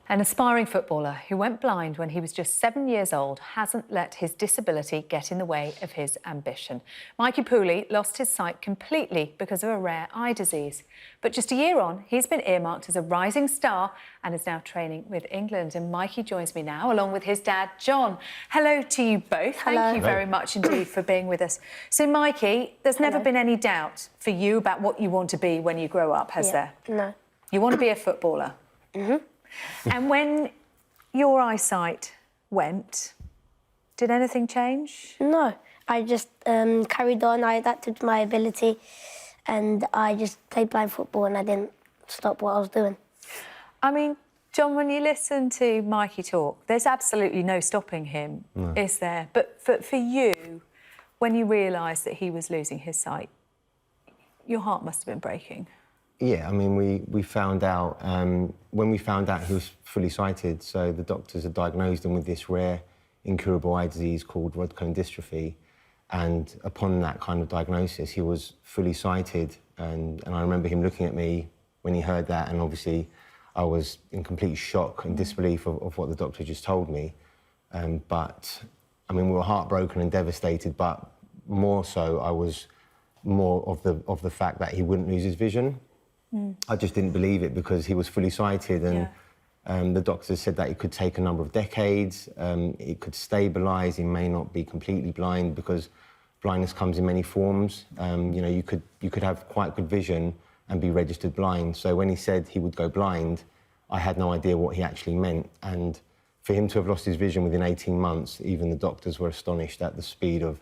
An aspiring footballer who went blind when he was just 7 years old hasn't let his disability get in the way of his ambition. Mikey Poulli lost his sight completely because of a rare eye disease. But just a year on, he's been earmarked as a rising star and is now training with England. And Mikey joins me now, along with his dad, John. Hello to you both. Hello. Thank you very much indeed for being with us. So, Mikey, there's never been any doubt for you about what you want to be when you grow up, has there? No. You want to be a footballer? Mm-hmm. And when your eyesight went, did anything change? No. I just carried on. I adapted to my ability and I just played blind football and I didn't stop what I was doing. I mean, John, when you listen to Mikey talk, there's absolutely no stopping him, is there? But for you, when you realised that he was losing his sight, your heart must have been breaking. Yeah, I mean, we found out, when we found out he was fully sighted, so the doctors had diagnosed him with this rare, incurable eye disease called Rod Cone Dystrophy, and upon that kind of diagnosis, he was fully sighted, and I remember him looking at me when he heard that, and obviously I was in complete shock and disbelief of what the doctor just told me. But, I mean, we were heartbroken and devastated, but more so, I was more of the fact that he wouldn't lose his vision. I just didn't believe it because he was fully sighted and the doctors said that it could take a number of decades, it could stabilise, he may not be completely blind because blindness comes in many forms. You know, you could have quite good vision and be registered blind. So when he said he would go blind, I had no idea what he actually meant. And for him to have lost his vision within 18 months, even the doctors were astonished at the speed of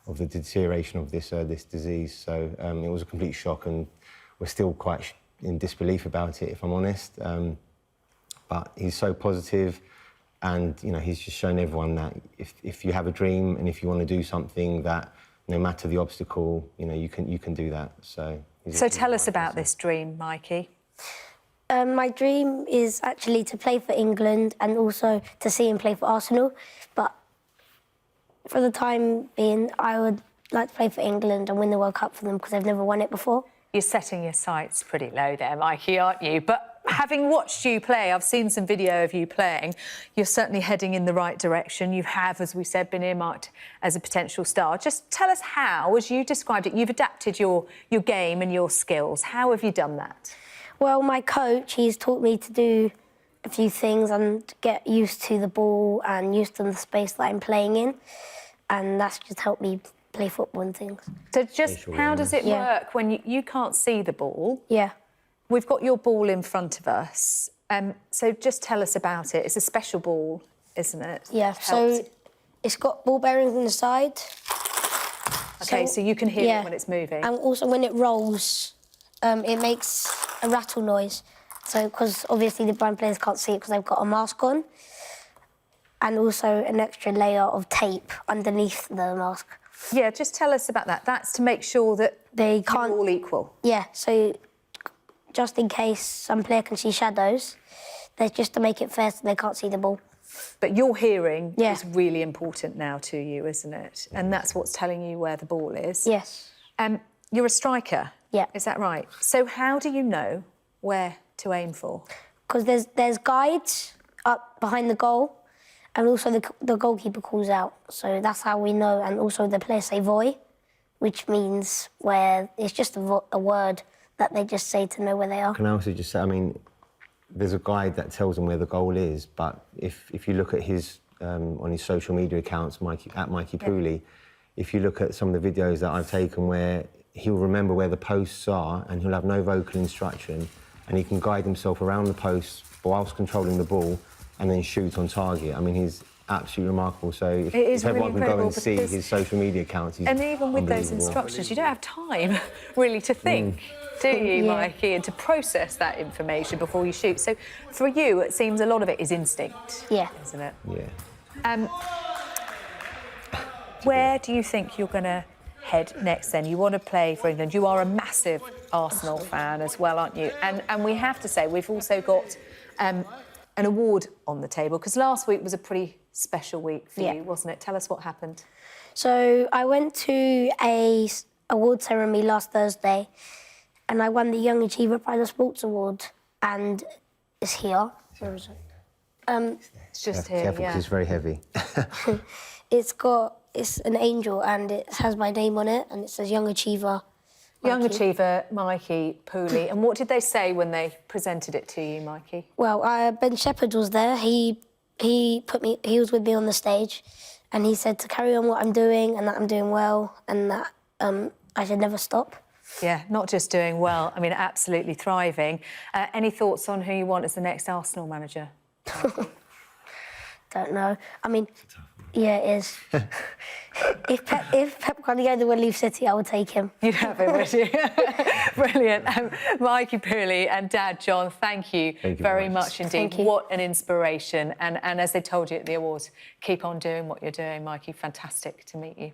the deterioration of this disease. So it was a complete shock and we're still quite in disbelief about it, if I'm honest. But he's so positive and, you know, he's just shown everyone that if you have a dream and if you want to do something that, no matter the obstacle, you know, you can do that. So tell us about this dream, Mikey. My dream is actually to play for England and also to see him play for Arsenal. But for the time being, I would like to play for England and win the World Cup for them because they've never won it before. You're setting your sights pretty low there, Mikey, aren't you? But having watched you play, I've seen some video of you playing, you're certainly heading in the right direction. You have, as we said, been earmarked as a potential star. Just tell us how, as you described it, you've adapted your game and your skills. How have you done that? Well, my coach, he's taught me to do a few things and get used to the ball and used to the space that I'm playing in. And that's just helped me play football and things. So just how does it work when you can't see the ball? Yeah. We've got your ball in front of us. So just tell us about it. It's a special ball, isn't it? Yeah, so it's got ball bearings on the side. OK, so you can hear it when it's moving. And also when it rolls, it makes a rattle noise. So, because obviously the blind players can't see it because they've got a mask on. And also an extra layer of tape underneath the mask. Yeah, just tell us about that. That's to make sure that they can't all equal. Yeah, so just in case some player can see shadows, there's just to make it fair so they can't see the ball. But your hearing is really important now to you, isn't it? And that's what's telling you where the ball is. Yes. You're a striker. Yeah. Is that right? So how do you know where to aim for? Because there's guides up behind the goal. And also the goalkeeper calls out, so that's how we know. And also the players say "voy," which means where it's just a word that they just say to know where they are. Can I also just say, I mean, there's a guide that tells them where the goal is, but if you look at his on his social media accounts, Mikey Poulli, if you look at some of the videos that I've taken where he'll remember where the posts are and he'll have no vocal instruction and he can guide himself around the posts whilst controlling the ball and then shoot on target. I mean, he's absolutely remarkable. So if everyone can go and see his social media accounts, he's and even with those instructions, you don't have time, really, to think, do you, Mikey, and to process that information before you shoot. So for you, it seems a lot of it is instinct, isn't it? Yeah. Where do you think you're going to head next, then? You want to play for England. You are a massive Arsenal fan as well, aren't you? And we have to say, we've also got an award on the table, because last week was a pretty special week for you, wasn't it? Tell us what happened. So I went to a award ceremony last Thursday and I won the Young Achiever Prize of Sports Award, and it's here. Where is it? It's just here, Careful, yeah. because it's very heavy. It's an angel and it has my name on it and it says Young Achiever. Young Mikey. achiever, Mikey Poulli. And what did they say when they presented it to you, Mikey? Well, Ben Shepherd was there. He was with me on the stage, and he said to carry on what I'm doing and that I'm doing well and that I should never stop. Yeah, not just doing well, I mean, absolutely thriving. Any thoughts on who you want as the next Arsenal manager? Don't know. I mean, yeah, it is. If Pep Guardiola would leave City, I would take him. You'd have him, would you? Brilliant. Mikey Poulli and Dad John, thank you very much indeed. Thank you. What an inspiration. And as they told you at the awards, keep on doing what you're doing, Mikey. Fantastic to meet you.